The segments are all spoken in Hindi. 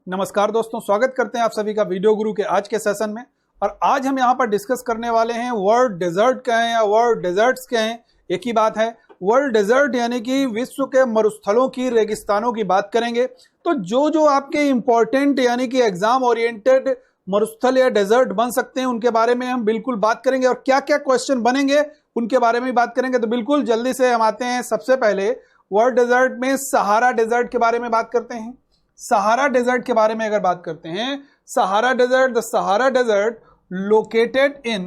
नमस्कार दोस्तों, स्वागत करते हैं आप सभी का वीडियो गुरु के आज के सेशन में। और आज हम यहाँ पर डिस्कस करने वाले हैं वर्ल्ड डेजर्ट क्या है या वर्ल्ड डेजर्ट्स क्या हैं। एक ही बात है, वर्ल्ड डेजर्ट यानी कि विश्व के मरुस्थलों की, रेगिस्तानों की बात करेंगे। तो जो आपके इंपॉर्टेंट यानी कि एग्जाम ओरिएंटेड मरुस्थल या डेजर्ट बन सकते हैं उनके बारे में हम बिल्कुल बात करेंगे, और क्या क्या क्वेश्चन बनेंगे उनके बारे में बात करेंगे। तो बिल्कुल जल्दी से हम आते हैं। सबसे पहले वर्ल्ड डेजर्ट में सहारा डेजर्ट के बारे में बात करते हैं। सहारा डेजर्ट के बारे में अगर बात करते हैं, Sahara desert, the Sahara desert located in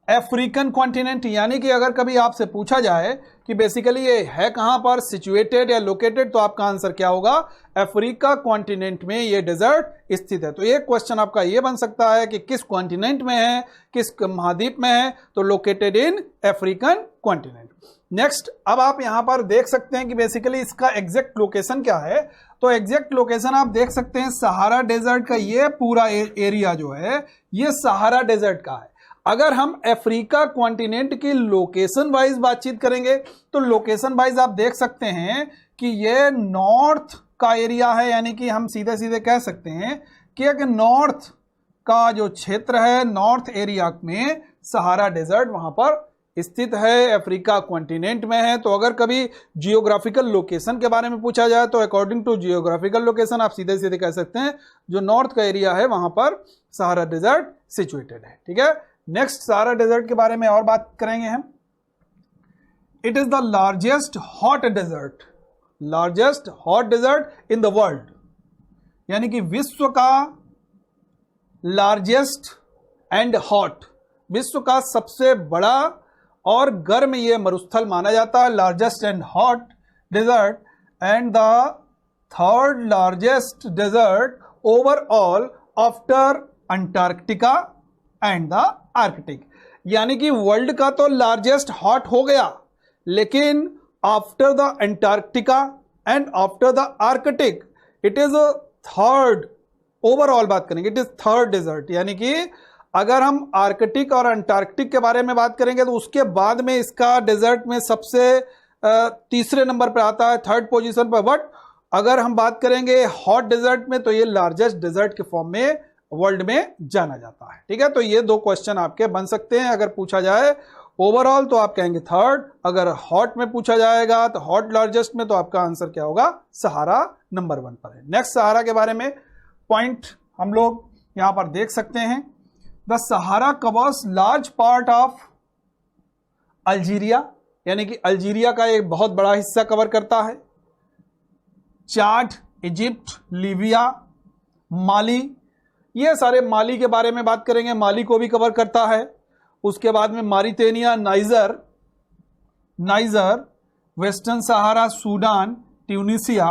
African continent, यानी कि अगर कभी आपसे पूछा जाए कि बेसिकली ये है कहां पर, सिचुएटेड या लोकेटेड, तो आपका आंसर क्या होगा? अफ्रीका कॉन्टिनेंट में ये डेजर्ट स्थित है। तो ये क्वेश्चन आपका ये बन सकता है कि किस कॉन्टिनेंट में है, किस महाद्वीप में है, तो located in African continent. Next, अब आप यहां पर देख सकते हैं कि बेसिकली इसका एग्जैक्ट लोकेशन क्या है। तो एग्जैक्ट लोकेशन आप देख सकते हैं, सहारा डेजर्ट का ये पूरा एरिया जो है ये सहारा डेजर्ट का है। अगर हम अफ्रीका कॉन्टिनेंट की लोकेशन वाइज बातचीत करेंगे तो लोकेशन वाइज आप देख सकते हैं कि ये नॉर्थ का एरिया है, यानी कि हम सीधे सीधे कह सकते हैं कि एक नॉर्थ का जो क्षेत्र है, नॉर्थ एरिया में सहारा डेजर्ट वहां पर स्थित है, अफ्रीका कॉन्टिनेंट में है। तो अगर कभी जियोग्राफिकल लोकेशन के बारे में पूछा जाए तो अकॉर्डिंग टू जियोग्राफिकल लोकेशन आप सीधे सीधे कह सकते हैं जो नॉर्थ का एरिया है वहां पर सहारा डेजर्ट सिचुएटेड है। ठीक है, नेक्स्ट सहारा डेजर्ट के बारे में और बात करेंगे हम। It is the largest hot desert, largest hot desert in the world, यानी कि विश्व का लार्जेस्ट एंड हॉट, विश्व का सबसे बड़ा और गर्म ये मरुस्थल माना जाता है, largest and hot desert, and the third largest desert overall after Antarctica and the Arctic. यानी कि वर्ल्ड का तो लार्जेस्ट हॉट हो गया, लेकिन after the Antarctica and after the Arctic it is third, overall बात करेंगे इट इज थर्ड डेजर्ट। यानी कि अगर हम आर्कटिक और अंटार्कटिक के बारे में बात करेंगे तो उसके बाद में इसका डेजर्ट में सबसे तीसरे नंबर पर आता है, थर्ड पोजीशन पर। बट अगर हम बात करेंगे हॉट डेजर्ट में तो ये लार्जेस्ट डेजर्ट के फॉर्म में वर्ल्ड में जाना जाता है। ठीक है, तो ये दो क्वेश्चन आपके बन सकते हैं। अगर पूछा जाए ओवरऑल तो आप कहेंगे थर्ड, अगर हॉट में पूछा जाएगा तो हॉट लार्जेस्ट में, तो आपका आंसर क्या होगा? सहारा नंबर 1 पर है। नेक्स्ट, सहारा के बारे में पॉइंट हम लोग यहां पर देख सकते हैं। The Sahara covers large part of Algeria, यानी कि अल्जीरिया का एक बहुत बड़ा हिस्सा कवर करता है। चाड, इजिप्ट, लीबिया, माली, ये सारे, माली के बारे में बात करेंगे, माली को भी कवर करता है। उसके बाद में मारिटेनिया, Niger, Western Sahara, Sudan, Tunisia,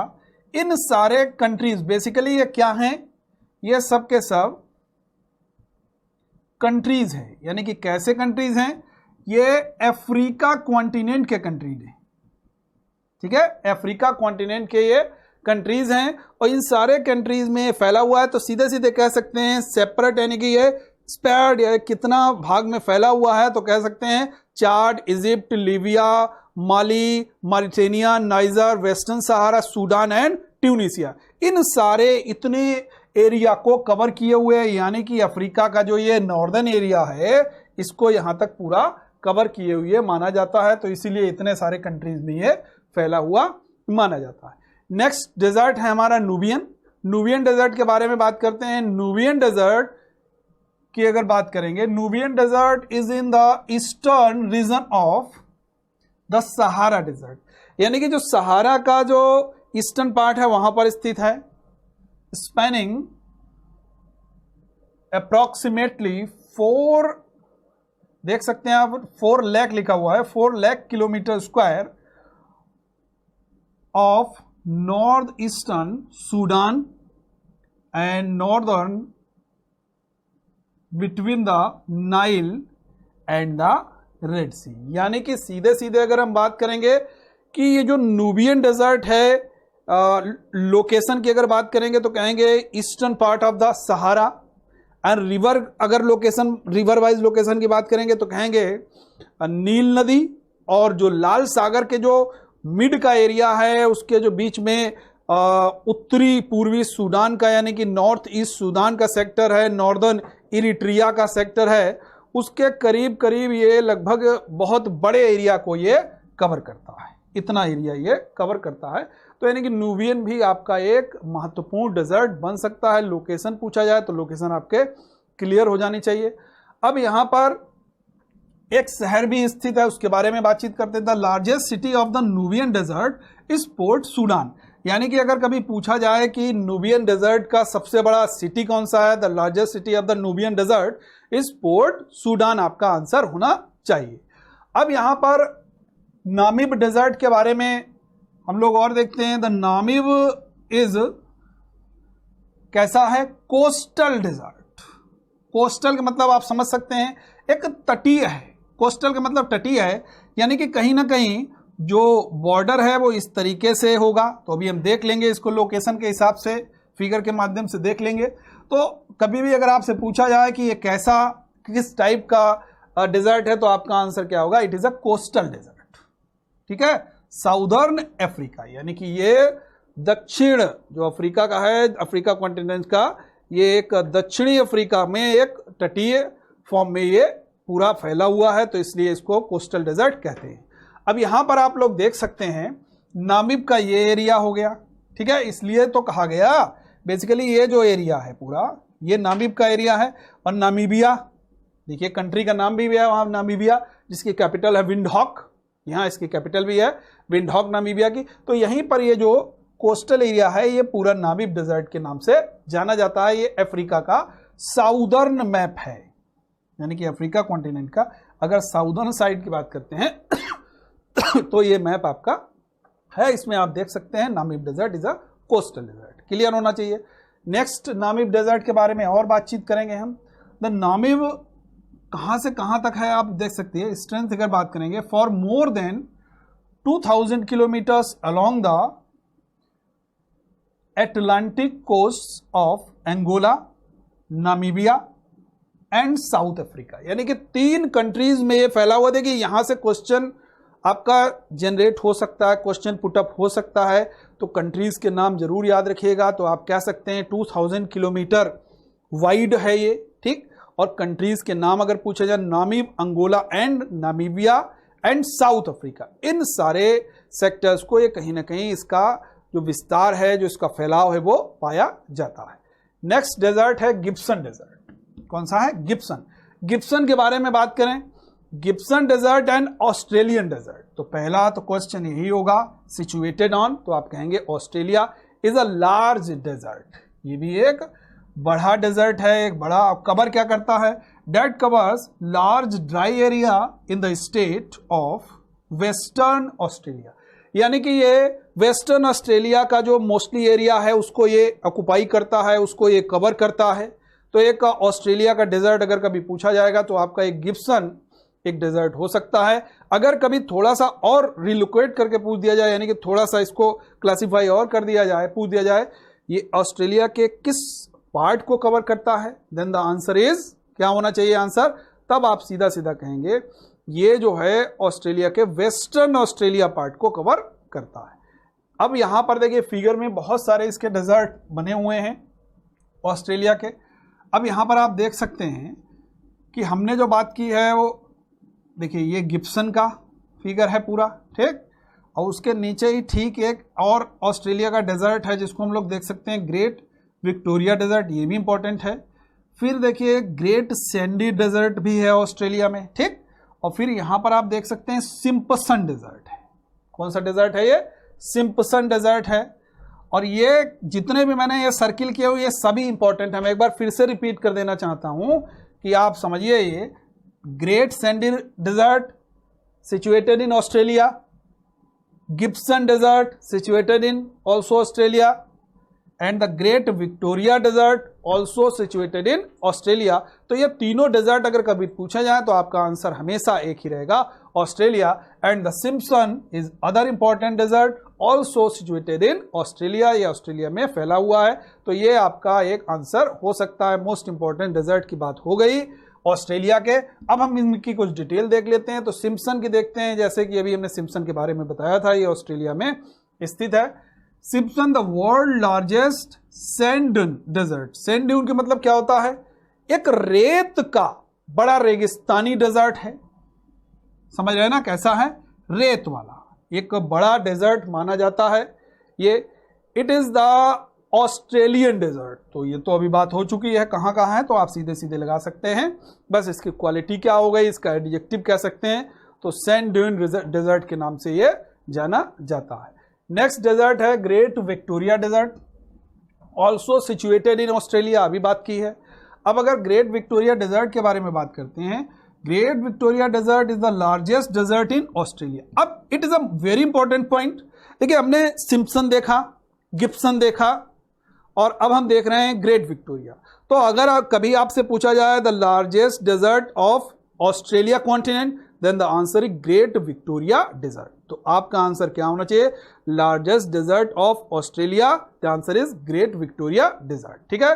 इन सारे कंट्रीज बेसिकली ये क्या हैं? ये सब के सब कंट्रीज हैं। यानी कि कैसे कंट्रीज हैं? ये अफ्रीका कॉन्टिनेंट के कंट्रीज हैं। ठीक है, अफ्रीका कॉन्टिनेंट के ये कंट्रीज हैं, और इन सारे कंट्रीज में फैला हुआ है। तो सीधे सीधे कह सकते हैं सेपरेट, यानी कि ये स्प्रेड या कितना भाग में फैला हुआ है, तो कह सकते हैं Chad, Egypt, Libya, Mali, Mauritania, Niger, Western Sahara, Sudan and Tunisia, इन सारे इतने एरिया को कवर किए हुए, यानी कि अफ्रीका का जो ये नॉर्दर्न एरिया है इसको यहां तक पूरा कवर किए हुए माना जाता है। तो इसीलिए इतने सारे कंट्रीज में ये फैला हुआ माना जाता है। नेक्स्ट डेजर्ट है हमारा नूबियन। नूबियन डेजर्ट के बारे में बात करते हैं। नूबियन डेजर्ट की अगर बात करेंगे, Nubian desert is in the eastern region of the Sahara desert, यानी कि जो सहारा का जो ईस्टर्न पार्ट है वहां पर स्थित है। स्पैनिंग अप्रोक्सीमेटली 4, देख सकते हैं आप 4 लाख लिखा हुआ है, 4 lakh kilometre square of north eastern Sudan and northern between the Nile and the Red Sea. यानी कि सीधे सीधे अगर हम बात करेंगे कि ये जो नूबियन डेजर्ट है, लोकेशन की अगर बात करेंगे तो कहेंगे eastern part of the Sahara, and river, अगर लोकेशन रिवर वाइज लोकेशन की बात करेंगे तो कहेंगे नील नदी, और जो लाल सागर के जो मिड का एरिया है उसके जो बीच में उत्तरी पूर्वी सूडान का यानी कि नॉर्थ ईस्ट सूडान का सेक्टर है, नॉर्दर्न इरिट्रिया का सेक्टर है, उसके करीब करीब ये लगभग बहुत बड़े एरिया को ये कवर करता है, इतना एरिया ये कवर करता है। तो यानी कि न्यूबियन भी आपका एक महत्वपूर्ण डेजर्ट बन सकता है। लोकेशन पूछा जाए तो लोकेशन आपके क्लियर हो जानी चाहिए। अब यहाँ पर एक शहर भी स्थित है, उसके बारे में बातचीत करते हैं। The largest city of the Nubian desert is Port Sudan, यानी कि अगर कभी पूछा जाए कि न्यूबियन डेजर्ट का सबसे बड़ा सिटी कौन सा है, the largest city of the Nubian desert is Port Sudan आपका आंसर होना चाहिए। अब यहां पर नामिब डेजर्ट के बारे में हम लोग और देखते हैं। द नामिब इज कैसा है, कोस्टल डेजर्ट। कोस्टल का मतलब आप समझ सकते हैं एक तटीय है, कोस्टल का मतलब तटीय है, यानी कि कहीं ना कहीं जो बॉर्डर है वो इस तरीके से होगा। तो अभी हम देख लेंगे इसको लोकेशन के हिसाब से, फिगर के माध्यम से देख लेंगे। तो कभी भी अगर आपसे पूछा जाए कि ये कैसा किस टाइप का डेजर्ट है तो आपका आंसर क्या होगा, it is a coastal desert. ठीक है, साउदर्न अफ्रीका, यानी कि ये दक्षिण जो अफ्रीका का है, अफ्रीका कॉन्टिनेंट का, ये एक दक्षिणी अफ्रीका में एक तटीय फॉर्म में ये पूरा फैला हुआ है, तो इसलिए इसको कोस्टल डेजर्ट कहते हैं। अब यहां पर आप लोग देख सकते हैं नामिब का ये एरिया हो गया, ठीक है, इसलिए तो कहा गया बेसिकली ये जो एरिया है पूरा ये नामिब का एरिया है। और नामीबिया, देखिए कंट्री का नाम भी है वहां नामीबिया, जिसकी कैपिटल है विंडहॉक, यहाँ इसकी कैपिटल भी है विंडहॉक नामीबिया की। तो यहीं पर ये जो कोस्टल एरिया है ये पूरा नामिब डेजर्ट के नाम से जाना जाता है। ये अफ्रीका का साउदर्न मैप है, यानी कि अफ्रीका कॉन्टिनेंट का अगर साउदर्न साइड की बात करते हैं तो ये मैप आपका है, इसमें आप देख सकते हैं Namib desert is a coastal desert. Clear होना चाहिए। नेक्स्ट नामिब डेजर्ट के बारे में और बातचीत करेंगे हम। द नामिब कहां से कहां तक है आप देख सकते हैं। स्ट्रेंथ अगर बात करेंगे, for more than 2000 kilometres along the Atlantic coast of Angola, Namibia and South Africa, यानी कि 3 कंट्रीज में ये फैला हुआ। देखिए यहां से क्वेश्चन आपका जनरेट हो सकता है, क्वेश्चन पुटअप हो सकता है, तो कंट्रीज के नाम जरूर याद रखिएगा। तो आप कह सकते हैं 2000 किलोमीटर वाइड है ये, ठीक। और कंट्रीज के नाम अगर पूछे जाए, Namib, Angola and Namibia and South Africa, इन सारे सेक्टर्स को ये कहीं ना कहीं इसका जो विस्तार है, जो इसका फैलाव है, वो पाया जाता है। नेक्स्ट डेजर्ट है गिब्सन डेजर्ट। कौन सा है, गिब्सन। गिब्सन के बारे में बात करें, Gibson desert and Australian desert, तो पहला तो क्वेश्चन यही होगा, सिचुएटेड ऑन, तो आप कहेंगे Australia is a large desert. ये भी एक बड़ा डेजर्ट है, एक बड़ा कवर क्या करता है, that covers large dry area in the state of western Australia, यानी कि ये वेस्टर्न ऑस्ट्रेलिया का जो मोस्टली एरिया है उसको ये ऑक्युपाई करता है, उसको ये कवर करता है। तो एक ऑस्ट्रेलिया का डेजर्ट अगर कभी पूछा जाएगा तो आपका एक गिब्सन एक डेजर्ट हो सकता है। अगर कभी थोड़ा सा और रिलोकेट करके पूछ दिया जाए, यानी कि थोड़ा सा इसको क्लासिफाई और कर दिया जाए, पूछ दिया जाए ये ऑस्ट्रेलिया के किस पार्ट को कवर करता है, देन द आंसर इज क्या होना चाहिए आंसर, तब आप सीधा सीधा कहेंगे ये जो है ऑस्ट्रेलिया के वेस्टर्न ऑस्ट्रेलिया पार्ट को कवर करता है। अब यहां पर देखिए फिगर में बहुत सारे इसके डेजर्ट बने हुए हैं ऑस्ट्रेलिया के। अब यहां पर आप देख सकते हैं कि हमने जो बात की है वो देखिए ये गिब्सन का फिगर है पूरा, ठीक। और उसके नीचे ही ठीक एक और ऑस्ट्रेलिया का डेजर्ट है जिसको हम लोग देख सकते हैं ग्रेट विक्टोरिया डेजर्ट, ये भी इंपॉर्टेंट है। फिर देखिए ग्रेट सैंडी डेजर्ट भी है ऑस्ट्रेलिया में, ठीक। और फिर यहां पर आप देख सकते हैं सिम्पसन डेजर्ट है। कौन सा डेजर्ट है ये, सिम्पसन डेजर्ट है। और ये जितने भी मैंने ये सर्किल किए हुए ये सभी इंपॉर्टेंट है। मैं एक बार फिर से रिपीट कर देना चाहता हूं कि आप समझिए, ये Great Sandy Desert situated in Australia, Gibson desert situated in also Australia, and the Great Victoria Desert also situated in Australia. तो ये तीनों डेजर्ट अगर कभी पूछा जाए तो आपका आंसर हमेशा एक ही रहेगा, Australia. And the Simpson is other important desert also situated in Australia, ये ऑस्ट्रेलिया में फैला हुआ है। तो ये आपका एक आंसर हो सकता है। मोस्ट इंपॉर्टेंट डेजर्ट की बात हो गई ऑस्ट्रेलिया के। अब हम इनकी कुछ डिटेल देख लेते हैं। तो सिम्पसन की देखते हैं, जैसे कि अभी हमने सिम्पसन के बारे में बताया था, ये ऑस्ट्रेलिया में स्थित है। Simpson the world largest sand dune desert. Sand dune के मतलब क्या होता है? एक रेत का बड़ा रेगिस्तानी डेजर्ट है, समझ रहे हैं ना कैसा है? रेत वाला एक बड़ा डेजर्ट माना जाता है ये। It is the Australian desert. तो ये तो अभी बात हो चुकी है कहाँ कहाँ है, तो आप सीधे सीधे लगा सकते हैं, बस इसकी क्वालिटी क्या हो गई, इसका एडजेक्टिव कह सकते हैं। तो सैंड ड्यून डेजर्ट के नाम से ये जाना जाता है। नेक्स्ट डेजर्ट है Great Victoria Desert, also situated in Australia, अभी बात की है। अब अगर ग्रेट विक्टोरिया डेजर्ट के बारे में बात करते हैं, great Victoria desert is the largest desert in Australia. अब it is a very important point. देखिए हमने सिम्पसन देखा, गिब्सन देखा, और अब हम देख रहे हैं ग्रेट विक्टोरिया। तो अगर कभी आपसे पूछा जाए the largest desert of Australia continent, then the answer is Great Victoria Desert. तो आपका आंसर क्या होना चाहिए? Largest desert of Australia, the answer is Great Victoria Desert. ठीक है,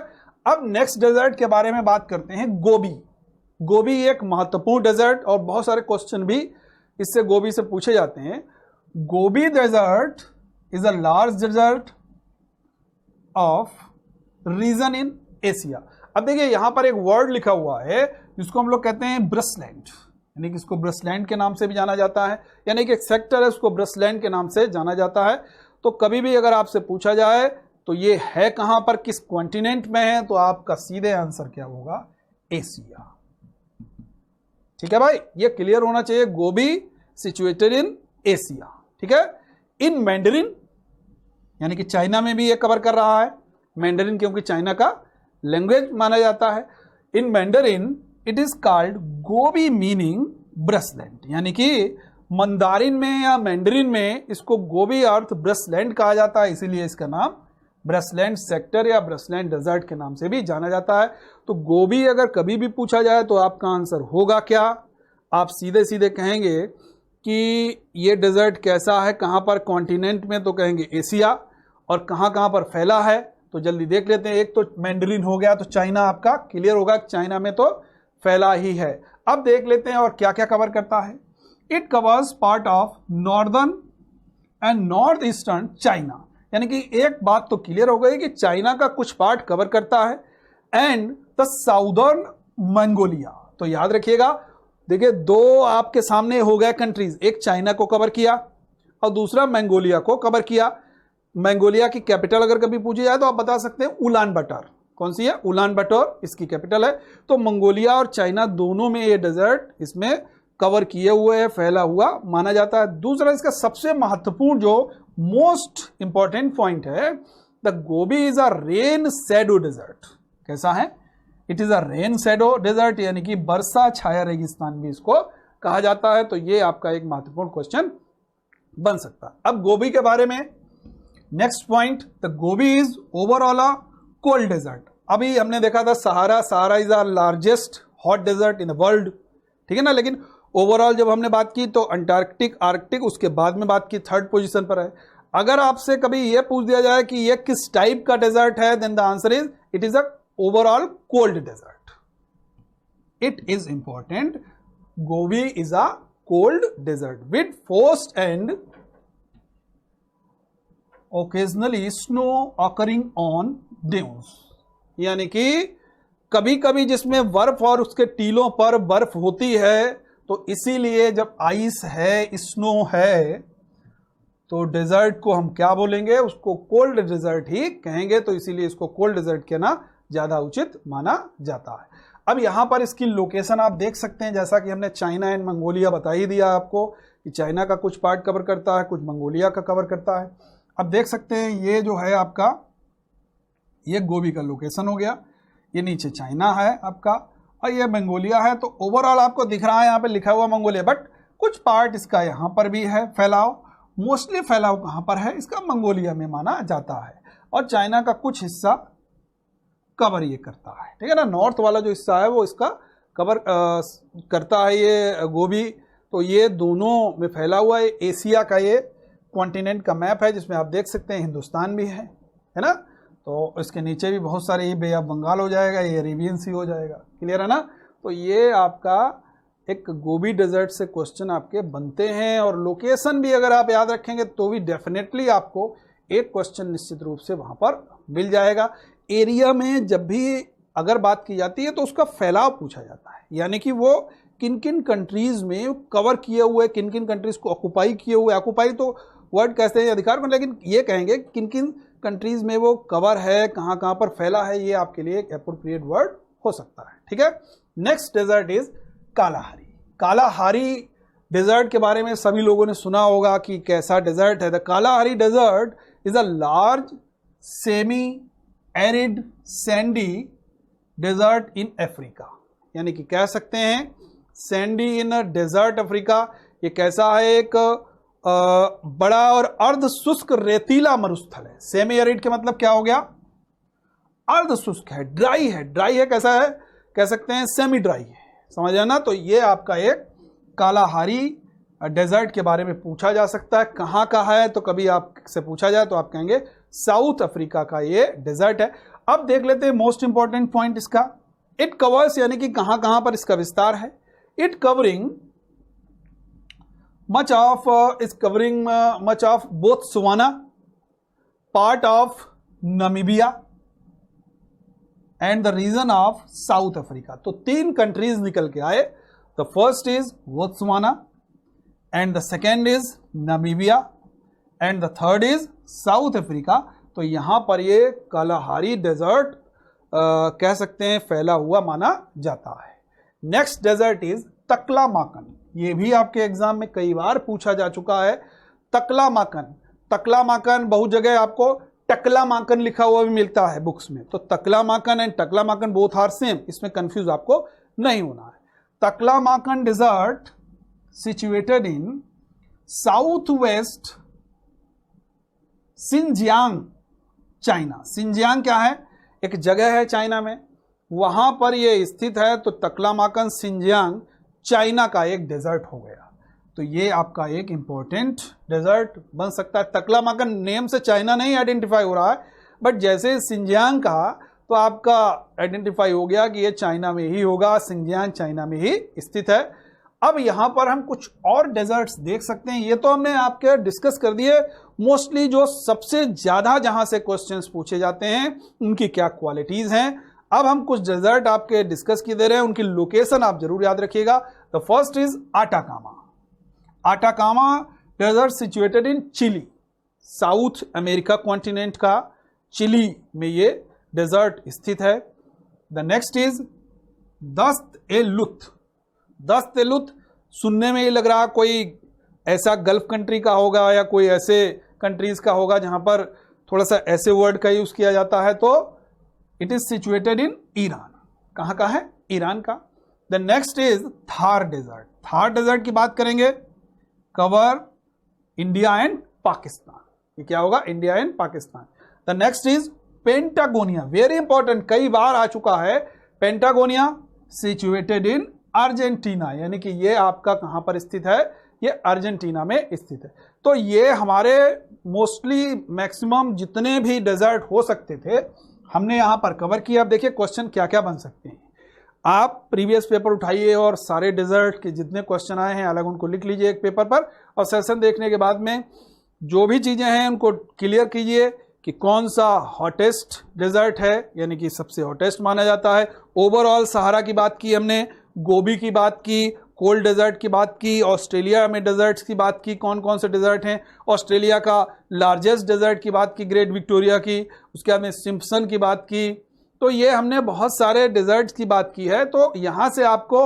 अब नेक्स्ट डेजर्ट के बारे में बात करते हैं, गोबी। गोबी एक महत्वपूर्ण डेजर्ट, और बहुत सारे क्वेश्चन भी इससे गोबी से पूछे जाते हैं। Gobi desert is a large desert of region in Asia. अब देखिए यहां पर एक वर्ड लिखा हुआ है जिसको हम लोग कहते हैं ब्रसलैंड, यानी कि इसको ब्रसलैंड के नाम से भी जाना जाता है, यानी कि एक सेक्टर है उसको ब्रसलैंड के नाम से जाना जाता है। तो कभी भी अगर आपसे पूछा जाए तो ये है कहां पर, किस कॉन्टिनेंट में है, तो आपका सीधे आंसर क्या होगा? एशिया। ठीक है भाई, ये क्लियर होना चाहिए। गोबी सिचुएटेड इन एशिया। ठीक है, इन मैंडरिन, यानी कि चाइना में भी ये कवर कर रहा है, मैंडरिन क्योंकि चाइना का लैंग्वेज माना जाता है। In Mandarin it is called Gobi meaning brushland, यानी कि मंदारिन में या मैंडरिन में इसको गोबी अर्थ ब्रसलैंड कहा जाता है, इसीलिए इसका नाम ब्रसलैंड सेक्टर या ब्रसलैंड डेजर्ट के नाम से भी जाना जाता है। तो गोबी अगर कभी भी पूछा जाए तो आपका आंसर होगा क्या? आप सीधे सीधे कहेंगे कि ये डेजर्ट कैसा है, कहां पर कॉन्टिनेंट में, तो कहेंगे एशिया। और कहां कहां पर फैला है तो जल्दी देख लेते हैं। एक तो मैंडरिन हो गया, तो चाइना आपका क्लियर होगा, चाइना में तो फैला ही है। अब देख लेते हैं और क्या क्या कवर करता है। It covers part of northern and north eastern China, यानी कि एक बात तो क्लियर हो गई कि चाइना का कुछ पार्ट कवर करता है, एंड द साउदर्न मंगोलिया। तो याद रखिएगा, देखिए दो आपके सामने हो गए कंट्रीज, एक चाइना को कवर किया और दूसरा मंगोलिया को कवर किया। मंगोलिया की कैपिटल अगर कभी पूछी जाए तो आप बता सकते हैं उलान बटर। कौन सी है? उलान बटर इसकी कैपिटल है। तो मंगोलिया और चाइना दोनों में ये डेजर्ट इसमें कवर किए हुए है, फैला हुआ माना जाता है। दूसरा इसका सबसे महत्वपूर्ण जो मोस्ट इंपॉर्टेंट पॉइंट है, the Gobi is a rain shadow desert. कैसा है? It is a rain shadow desert, यानी कि वर्षा छाया रेगिस्तान भी इसको कहा जाता है। तो ये आपका एक महत्वपूर्ण क्वेश्चन बन सकता है। अब गोबी के बारे में next point, the Gobi is overall a cold desert. अभी हमने देखा था Sahara is the largest hot desert in the world, ठीक है ना। लेकिन ओवरऑल जब हमने बात की तो अंटार्कटिक, आर्कटिक उसके बाद में बात की, थर्ड पोजीशन पर है। अगर आपसे कभी यह पूछ दिया जाए कि यह किस टाइप का डेजर्ट है, then the answer is it is a overall cold desert. It is important, Gobi is a cold desert with frost and occasionally snow occurring on dunes, यानी कि कभी कभी जिसमें बर्फ और उसके टीलों पर बर्फ होती है, तो इसीलिए जब आइस है, स्नो है, तो डेजर्ट को हम क्या बोलेंगे? उसको कोल्ड डेजर्ट ही कहेंगे। तो इसीलिए इसको कोल्ड डेजर्ट कहना ज्यादा उचित माना जाता है। अब यहां पर इसकी लोकेशन आप देख सकते हैं, जैसा कि हमने चाइना एंड मंगोलिया बता ही दिया आपको कि चाइना का कुछ पार्ट कवर करता है, कुछ मंगोलिया का कवर करता है। अब देख सकते हैं ये जो है आपका, ये गोबी का लोकेशन हो गया, ये नीचे चाइना है आपका और ये मंगोलिया है। तो ओवरऑल आपको दिख रहा है यहाँ पे लिखा हुआ मंगोलिया, बट कुछ पार्ट इसका यहाँ पर भी है फैलाव। मोस्टली फैलाव कहाँ पर है? इसका मंगोलिया में माना जाता है, और चाइना का कुछ हिस्सा कवर ये करता है, ठीक है ना। नॉर्थ वाला जो हिस्सा है वो इसका कवर करता है ये गोबी। तो ये दोनों में फैला हुआ है। एशिया का ये कॉन्टिनेंट का मैप है, जिसमें आप देख सकते हैं हिंदुस्तान भी है ना। तो इसके नीचे भी बहुत सारे, ये बे ऑफ बंगाल हो जाएगा, ये अरेबियन सी हो जाएगा, क्लियर है ना। तो ये आपका एक गोबी डेजर्ट से क्वेश्चन आपके बनते हैं, और लोकेशन भी अगर आप याद रखेंगे तो भी डेफिनेटली आपको एक क्वेश्चन निश्चित रूप से वहां पर मिल जाएगा। एरिया में जब भी अगर बात की जाती है तो उसका फैलाव पूछा जाता है, यानी कि वो किन किन कंट्रीज में कवर किए हुए, किन किन कंट्रीज को ऑक्युपाई किए हुए, ऑक्युपाई तो वर्ड कहते हैं अधिकार को, लेकिन ये कहेंगे किन किन कंट्रीज में वो कवर है, कहाँ कहाँ पर फैला है, ये आपके लिए एक एप्रोप्रिएट वर्ड हो सकता है। ठीक है, next desert is Kalahari. Kalahari desert के बारे में सभी लोगों ने सुना होगा कि कैसा डेजर्ट है। The Kalahari desert is a large semi arid sandy desert in Africa, यानी कि कह सकते हैं सैंडी इन डेजर्ट अफ्रीका। ये कैसा है, एक बड़ा और अर्ध शुष्क रेतीला मरुस्थल है। सेमी एरिड के मतलब क्या हो गया, अर्ध शुष्क है, ड्राई है। ड्राई है कैसा है, कह सकते हैं सेमी ड्राई है, समझ आना। तो ये आपका एक कालाहारी डेजर्ट के बारे में पूछा जा सकता है। कहाँ का है, तो कभी आपसे पूछा जाए तो आप कहेंगे साउथ अफ्रीका का ये डेजर्ट है। अब देख लेते हैं मोस्ट इंपॉर्टेंट पॉइंट इसका, इट कवर्स, यानी कि कहाँ कहाँ पर इसका विस्तार है। It covering much of Botswana, part of Namibia and the region of South Africa। तो 3 कंट्रीज निकल के आए। The first is Botswana and the second is Namibia and the third is south Africa. तो यहां पर ये कालाहारी डेजर्ट कह सकते हैं फैला हुआ माना जाता है। Next desert is Taklamakan. ये भी आपके एग्जाम में कई बार पूछा जा चुका है। तकलामाकन, तकलामाकन बहुत जगह आपको टकलामाकन लिखा हुआ भी मिलता है बुक्स में। तो Taklamakan and Taklamakan both are same, इसमें कंफ्यूज आपको नहीं होना है। Taklamakan desert situated in South West Xinjiang, China. Xinjiang क्या है, एक जगह है चाइना में, वहां पर यह स्थित है। तो तकलामाकन सिंजियांग चाइना का एक डेजर्ट हो गया। तो ये आपका एक इंपॉर्टेंट डेजर्ट बन सकता है। तकलामाकन नेम से चाइना नहीं आइडेंटिफाई हो रहा है, बट जैसे सिंजियांग कहा तो आपका आइडेंटिफाई हो गया कि ये चाइना में ही होगा, सिंजियांग चाइना में ही स्थित है। अब यहां पर हम कुछ और डेजर्ट्स देख सकते हैं। ये तो हमने आपके डिस्कस कर दिए मोस्टली जो सबसे ज्यादा जहां से क्वेश्चंस पूछे जाते हैं उनकी क्या क्वालिटीज हैं। अब हम कुछ डेजर्ट आपके डिस्कस की दे रहे हैं, उनकी लोकेशन आप जरूर याद रखिएगा। The first is Atacama. Atacama desert situated in Chile, South America continent का चिली में ये डेजर्ट स्थित है। The next is Dasht-e-Lut. Dasht-e-Lut सुनने में ये लग रहा कोई ऐसा गल्फ कंट्री का होगा या कोई ऐसे कंट्रीज का होगा जहां पर थोड़ा सा ऐसे वर्ड का यूज किया जाता है। तो it is situated in Iran. कहां का है, ईरान का। The next is Thar desert. Thar desert की बात करेंगे, कवर इंडिया एंड पाकिस्तान। ये क्या होगा, India and Pakistan. The next is पेंटागोनिया, very important, कई बार आ चुका है। पेंटागोनिया सिचुएटेड इन अर्जेंटीना, यानी कि ये आपका कहां पर स्थित है, ये अर्जेंटीना में स्थित है। तो ये हमारे मोस्टली मैक्सिमम जितने भी डेजर्ट हो सकते थे हमने यहां पर कवर किया। अब देखिए क्वेश्चन क्या क्या बन सकते हैं। आप प्रीवियस पेपर उठाइए और सारे डेजर्ट के जितने क्वेश्चन आए हैं अलग उनको लिख लीजिए एक पेपर पर, और सेशन देखने के बाद में जो भी चीजें हैं उनको क्लियर कीजिए कि कौन सा हॉटेस्ट डेजर्ट है, यानी कि सबसे हॉटेस्ट माना जाता है। ओवरऑल सहारा की बात की हमने, गोबी की बात की, कोल्ड डेजर्ट की बात की, ऑस्ट्रेलिया में डेजर्ट्स की बात की, कौन कौन से डेजर्ट हैं, ऑस्ट्रेलिया का लार्जेस्ट डेजर्ट की बात की, ग्रेट विक्टोरिया की, उसके बाद में सिम्पसन की बात की। तो ये हमने बहुत सारे डेजर्ट्स की बात की है। तो यहाँ से आपको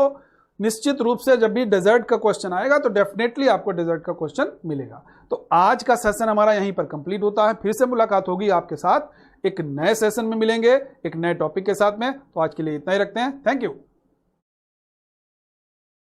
निश्चित रूप से जब भी डेजर्ट का क्वेश्चन आएगा तो डेफिनेटली आपको डेजर्ट का क्वेश्चन मिलेगा। तो आज का सेशन हमारा यहीं पर कंप्लीट होता है। फिर से मुलाकात होगी आपके साथ, एक नए सेशन में मिलेंगे एक नए टॉपिक के साथ में। तो आज के लिए इतना ही रखते हैं। Thank you.